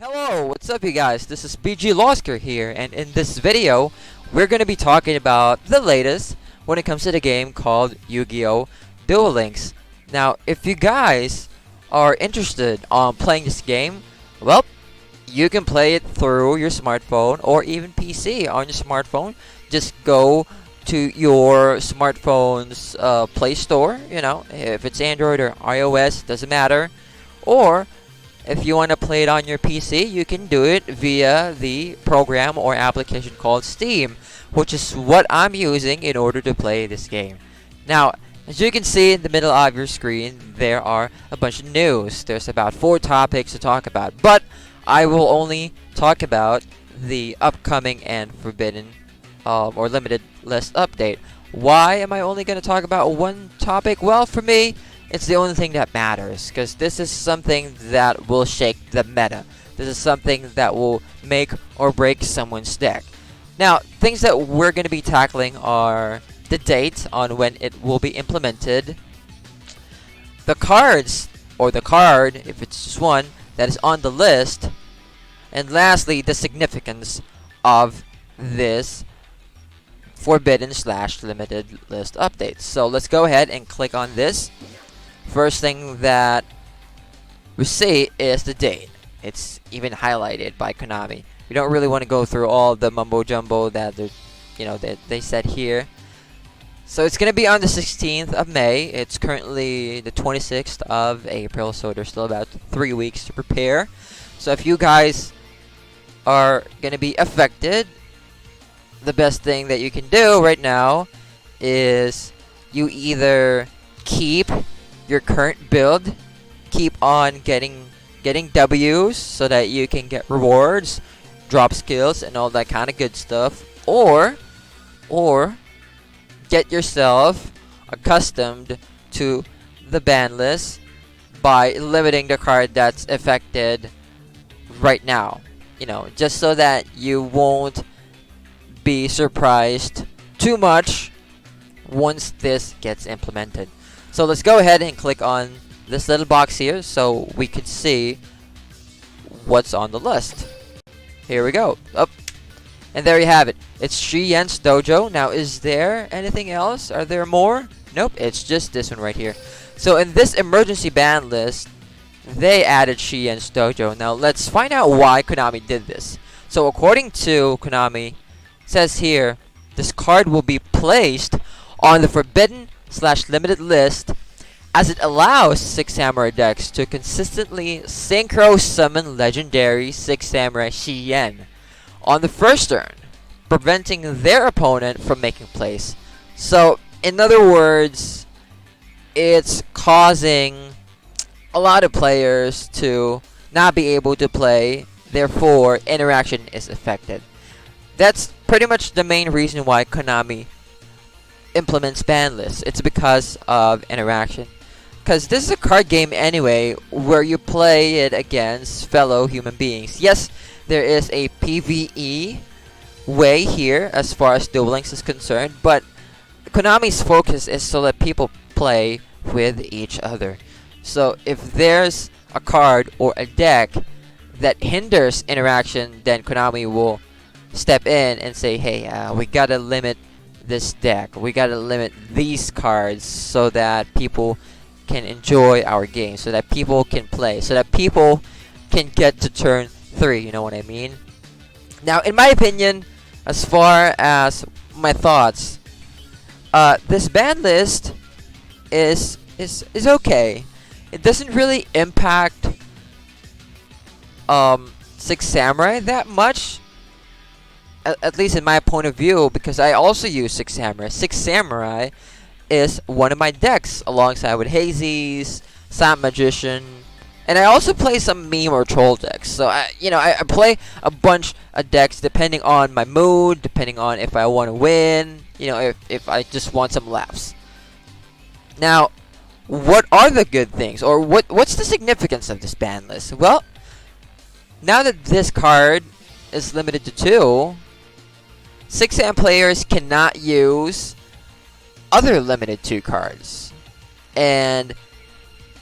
Hello, what's up you guys? This is BG Losker here, and in this video, we're going to be talking about the latest when it comes to the game called Yu-Gi-Oh! Duel Links. Now, if you guys are interested on playing this game, well, you can play it through your smartphone or even PC on your smartphone. Just go to your smartphone's Play Store, if it's Android or iOS, doesn't matter. Or if you want to play it on your PC, you can do it via the program or application called Steam, which is what I'm using in order to play this game. Now, as you can see in the middle of your screen, there are a bunch of news. There's about 4 topics to talk about, but I will only talk about the upcoming and forbidden or limited list update. Why am I only going to talk about one topic? Well, for me, it's the only thing that matters, because this is something that will shake the meta. This is something that will make or break someone's deck. Now, things that we're going to be tackling are the date on when it will be implemented, the cards, or the card, if it's just one, that is on the list, and lastly, the significance of this forbidden/limited list update. So let's go ahead and click on this. First thing that we see is the date. It's even highlighted by Konami. We don't really want to go through all the mumbo jumbo that they said here. So it's gonna be on the 16th of May. It's currently the 26th of April, so there's still about 3 weeks to prepare. So if you guys are gonna be affected, the best thing that you can do right now is you either keep your current build, keep on getting W's so that you can get rewards, drop skills, and all that kind of good stuff, or get yourself accustomed to the ban list by limiting the card that's affected right now. Just so that you won't be surprised too much once this gets implemented. So let's go ahead and click on this little box here so we can see what's on the list. Here we go. Up. And there you have it. It's Shi Yen's Dojo. Now, is there anything else? Are there more? Nope, it's just this one right here. So in this emergency ban list, they added Shi Yen's Dojo. Now let's find out why Konami did this. So according to Konami, it says here, this card will be placed on the forbidden/limited list as it allows 6 Samurai decks to consistently synchro summon legendary 6 Samurai Shi Yen on the first turn, preventing their opponent from making plays. So, in other words, it's causing a lot of players to not be able to play, therefore interaction is affected. That's pretty much the main reason why Konami implements ban lists. It's because of interaction. Because this is a card game anyway, where you play it against fellow human beings. Yes, there is a PvE way here as far as Duel Links is concerned, but Konami's focus is so that people play with each other. So if there's a card or a deck that hinders interaction, then Konami will step in and say, hey, we gotta limit this deck. We gotta limit these cards so that people can enjoy our game, so that people can play, so that people can get to turn 3, you know what I mean? Now, in my opinion, as far as my thoughts, this ban list is okay. It doesn't really impact 6 Samurai that much, at least in my point of view, because I also use 6 Samurai. 6 Samurai is one of my decks, alongside with Hazy's, Sam Magician, and I also play some meme or troll decks. So I play a bunch of decks depending on my mood, depending on if I want to win, if I just want some laughs. Now, what are the good things, or what's the significance of this ban list? Well, now that this card is limited to 2, 6am players cannot use other limited 2 cards. And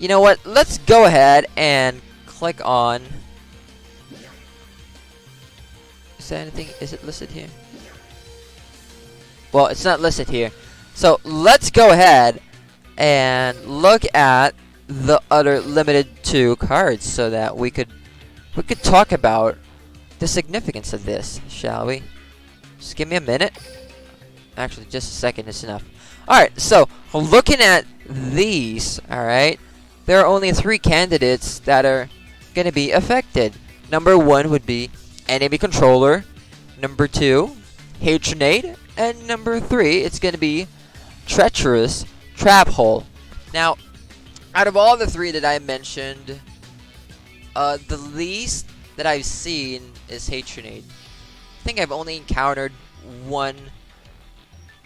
you know what? Let's go ahead and click on Is there anything? Is it listed here? Well, it's not listed here. So let's go ahead and look at the other limited 2 cards so that we could talk about the significance of this, shall we? Just give me a minute. Actually, just a second is enough. Alright, so looking at these, alright, there are only 3 candidates that are going to be affected. Number 1 would be enemy controller. Number 2, Hatronade. And number 3, it's going to be treacherous trap hole. Now, out of all the 3 that I mentioned, the least that I've seen is Hatronade. I think I've only encountered 1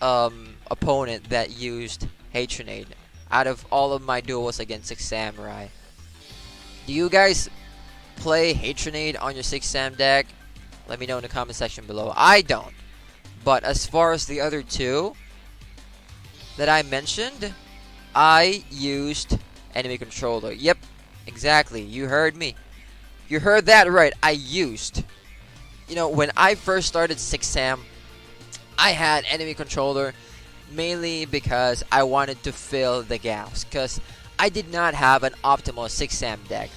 opponent that used Hatronade out of all of my duels against 6 Samurai. Do you guys play Hatronade on your 6 Sam deck? Let me know in the comment section below. I don't. But as far as the other 2 that I mentioned, I used enemy controller. Yep, exactly. You heard me. You heard that right. I used. You know, when I first started 6 Sam, I had enemy controller mainly because I wanted to fill the gaps. Because I did not have an optimal 6 Sam deck.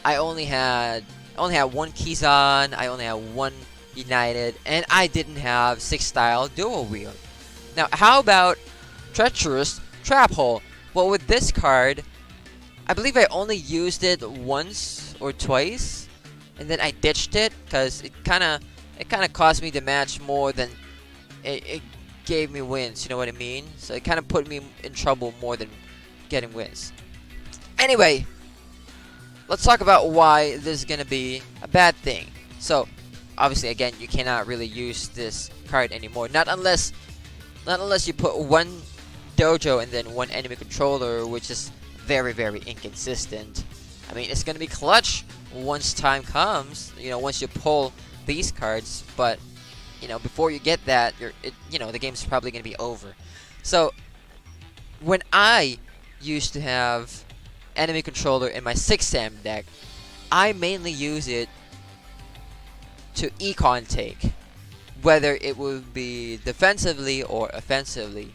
I only had 1 Kizan. I only had 1 United, and I didn't have 6 style dual wield. Now, how about treacherous trap hole? Well, with this card, I believe I only used it once or twice, and then I ditched it because it kind of cost me the match more than it gave me wins. You know what I mean? So it kind of put me in trouble more than getting wins. Anyway, let's talk about why this is gonna be a bad thing. So, obviously, again, you cannot really use this card anymore. Not unless you put 1 dojo and then 1 enemy controller, which is very, very inconsistent. I mean, it's gonna be clutch once time comes. You know, once you pull these cards, but you know, before you get that, the game's probably gonna be over. So, when I used to have enemy controller in my 6 Sam deck, I mainly use it to econ take, whether it would be defensively or offensively.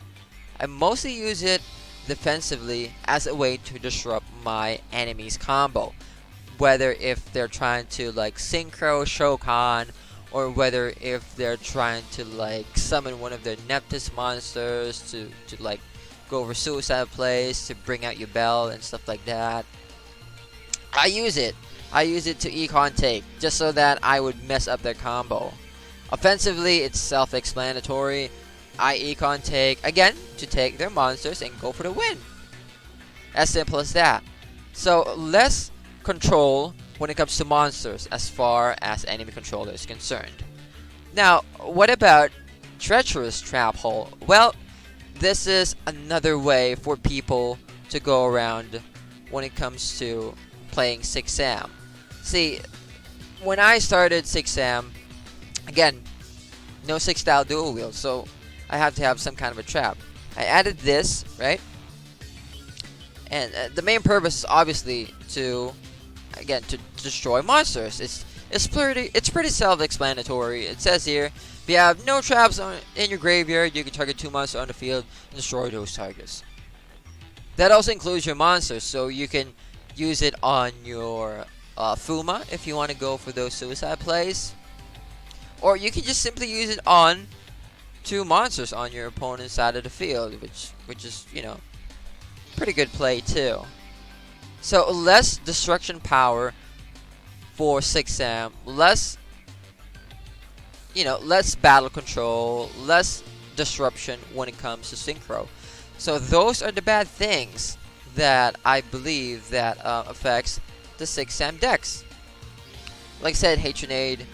I mostly use it defensively as a way to disrupt my enemy's combo, whether if they're trying to like synchro Shokan, or whether if they're trying to like summon one of their Neptus monsters to like go over suicide plays to bring out your bell and stuff like that. I use it to econ take, just so that I would mess up their combo. Offensively, it's self-explanatory. I econ take, again, to take their monsters and go for the win. As simple as that. So, less control when it comes to monsters as far as enemy controller is concerned. Now, what about treacherous trap hole? Well, this is another way for people to go around when it comes to playing 6 Sam. See, when I started 6 Sam, again, no 6 style dual wield, so I have to have some kind of a trap. I added this, right? And the main purpose is obviously to, again, to destroy monsters. It's pretty self-explanatory. It says here, if you have no traps in your graveyard, you can target 2 monsters on the field and destroy those targets. That also includes your monsters, so you can use it on your Fuma if you want to go for those suicide plays. Or you can just simply use it on 2 monsters on your opponent's side of the field, which is, you know, pretty good play too. So less destruction power for 6 Sam, less battle control, less disruption when it comes to synchro. So those are the bad things that I believe that affects the 6 Sam decks. Like I said, Hatronade,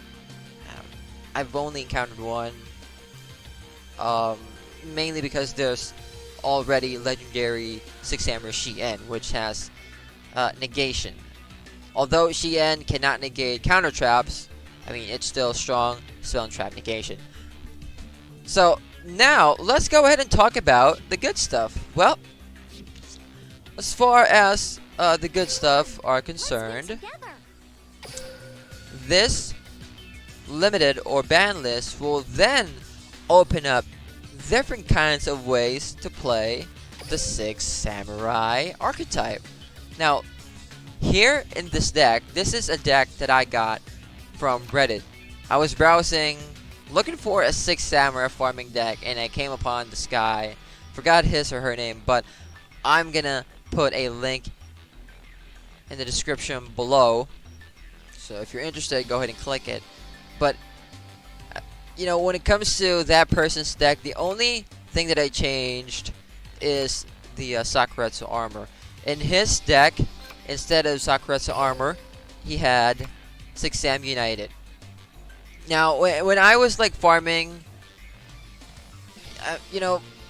I've only encountered 1. Mainly because there's already legendary 6 Sammer Shien, which has negation. Although Shien cannot negate counter traps, I mean, it's still strong spell and trap negation. So now let's go ahead and talk about the good stuff. Well, as far as the good stuff are concerned, this limited or ban list will then open up different kinds of ways to play the 6 Samurai archetype. Now, here in this deck, this is a deck that I got from Reddit. I was browsing, looking for a 6 Samurai farming deck, and I came upon this guy. Forgot his or her name, but I'm gonna put a link in the description below. So if you're interested, go ahead and click it. But when it comes to that person's deck, the only thing that I changed is the Sakuretsu armor. In his deck, instead of Sakuretsu armor, he had 6 Sam United. Now, when I was like farming,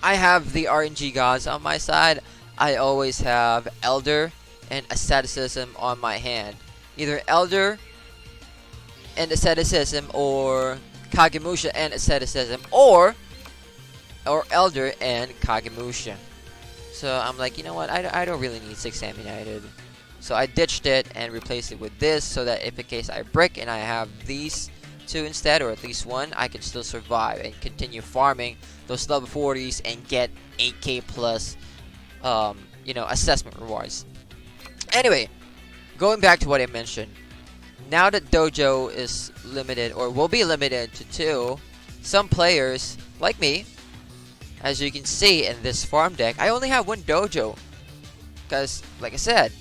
I have the RNG gods on my side. I always have Elder and Asceticism on my hand. Either Elder and Asceticism, or Kagemusha and Asceticism, or Elder and Kagemusha. So I'm like, you know what? I don't really need 6 Sam United. So I ditched it and replaced it with this, so that if in case I brick and I have these two instead, or at least one, I can still survive and continue farming those level 40s and get 8k plus, assessment rewards. Anyway, going back to what I mentioned. Now that Dojo is limited, or will be limited to 2, some players, like me, as you can see in this farm deck, I only have 1 Dojo. Because, like I said,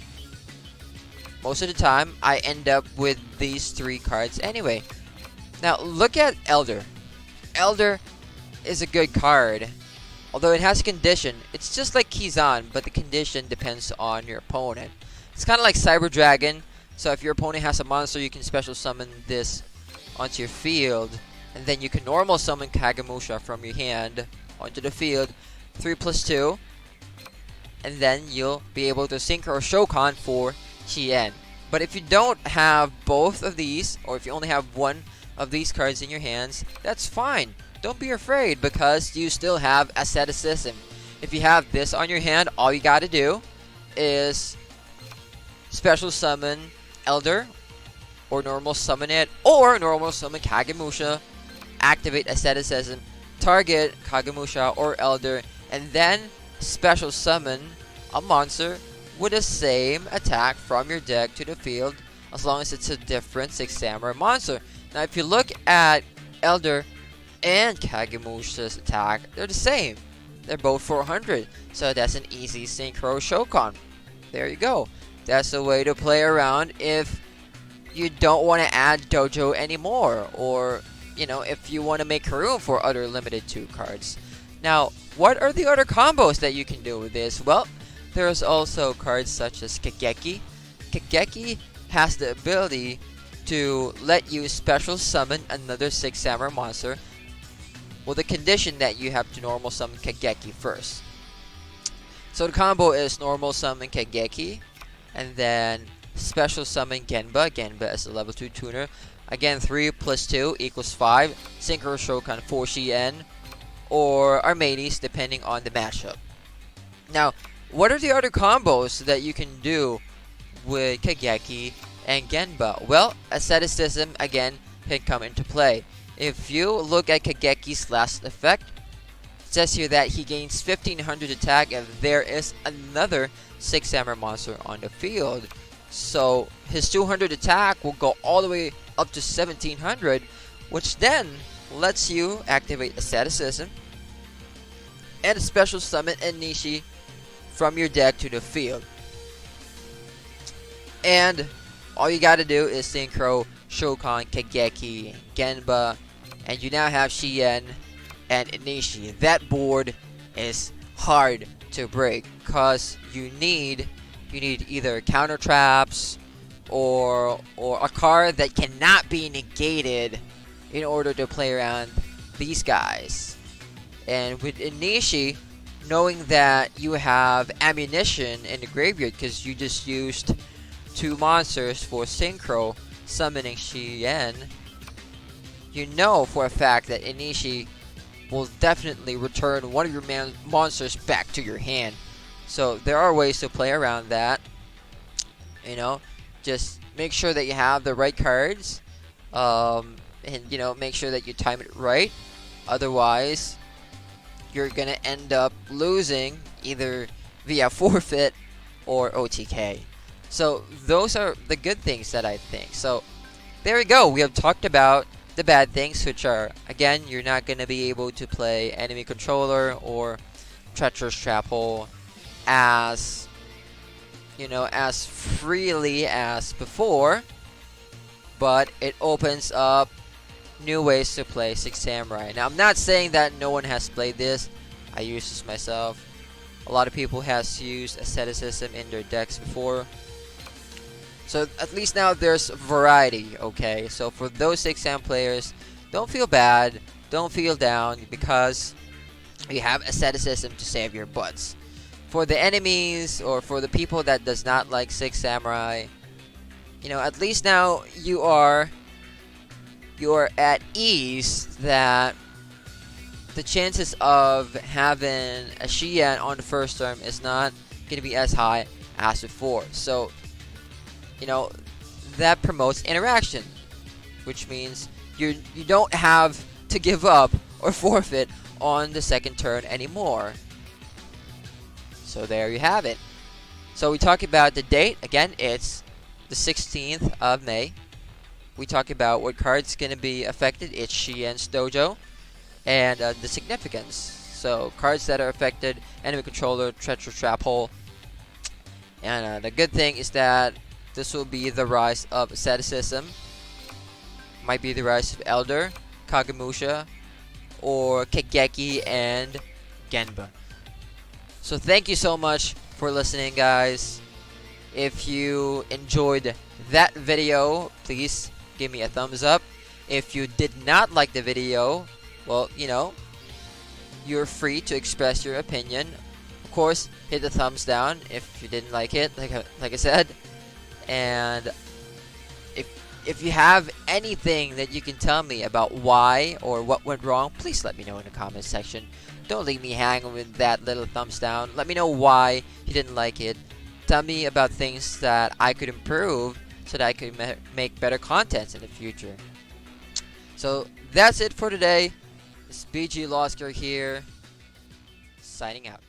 most of the time, I end up with these 3 cards anyway. Now, look at Elder. Elder is a good card. Although it has a condition. It's just like Kizan, but the condition depends on your opponent. It's kind of like Cyber Dragon. So if your opponent has a monster, you can special summon this onto your field. And then you can normal summon Kagemusha from your hand onto the field. 3+2. And then you'll be able to Synchro Shokan for Chien. But if you don't have both of these, or if you only have one of these cards in your hands, that's fine. Don't be afraid, because you still have Asceticism. If you have this on your hand, all you gotta do is special summon Elder, or normal summon it, or normal summon Kagemusha, activate Asceticism, target Kagemusha or Elder, and then special summon a monster with the same attack from your deck to the field, as long as it's a different 6 Samurai monster. Now, if you look at Elder and Kagemusha's attack, they're the same. They're both 400, so that's an easy Synchro Shokan. There you go. That's a way to play around if you don't want to add Dojo anymore, or if you want to make room for other limited 2 cards. Now, what are the other combos that you can do with this? Well, there's also cards such as Kageki. Kageki has the ability to let you special summon another 6 Samurai monster, with the condition that you have to normal summon Kageki first. So the combo is normal summon Kageki, and then special summon Genba. Genba is a level 2 tuner. Again, 3+2 equals 5. Synchro Shokan for Shien, or Armades, depending on the matchup. Now, what are the other combos that you can do with Kageki and Genba? Well, Asceticism, again, can come into play. If you look at Kageki's last effect, it says here that he gains 1500 attack if there is another 6 Samurai monster on the field. So his 200 attack will go all the way up to 1700, which then lets you activate Asceticism and special summon Enishi from your deck to the field. And all you gotta do is Synchro Shokan, Kageki, Genba, and you now have Shien and Enishi. That board is hard to break, because you need either counter traps or a card that cannot be negated in order to play around these guys. And with Enishi, knowing that you have ammunition in the graveyard because you just used 2 monsters for Synchro summoning Shien, you know for a fact that Enishi will definitely return one of your monsters back to your hand. So there are ways to play around that. Just make sure that you have the right cards. and make sure that you time it right. Otherwise, you're gonna end up losing either via forfeit or OTK. So those are the good things that I think. So there we go. We have talked about the bad things, which are, again, you're not gonna be able to play enemy controller or treacherous trap hole as as freely as before, but it opens up new ways to play Six Samurai. Now, I'm not saying that no one has played this. I used this myself. A lot of people has used asceticism in their decks before. So at least now there's variety, okay? So for those 6 Sam players, don't feel bad, don't feel down, because you have asceticism to save your butts. For the enemies, or for the people that does not like Six Samurai, at least now you are at ease that the chances of having a Xian on the first turn is not going to be as high as before. So, that promotes interaction, which means you don't have to give up or forfeit on the second turn anymore. So there you have it. So we talk about the date. Again, it's the 16th of May. We talk about what card's going to be affected. It's Xian's Dojo. And the significance. So cards that are affected, enemy controller, treacherous trap hole. And the good thing is that this will be the rise of asceticism. Might be the rise of Elder, Kagemusha, or Kegeki and Genba. So thank you so much for listening, guys. If you enjoyed that video, please give me a thumbs up. If you did not like the video, well, you're free to express your opinion. Of course, hit the thumbs down if you didn't like it, like I said. And if you have anything that you can tell me about why or what went wrong, please let me know in the comment section. Don't leave me hanging with that little thumbs down. Let me know why you didn't like it. Tell me about things that I could improve so that I could make better content in the future. So that's it for today. It's BG Losker here, signing out.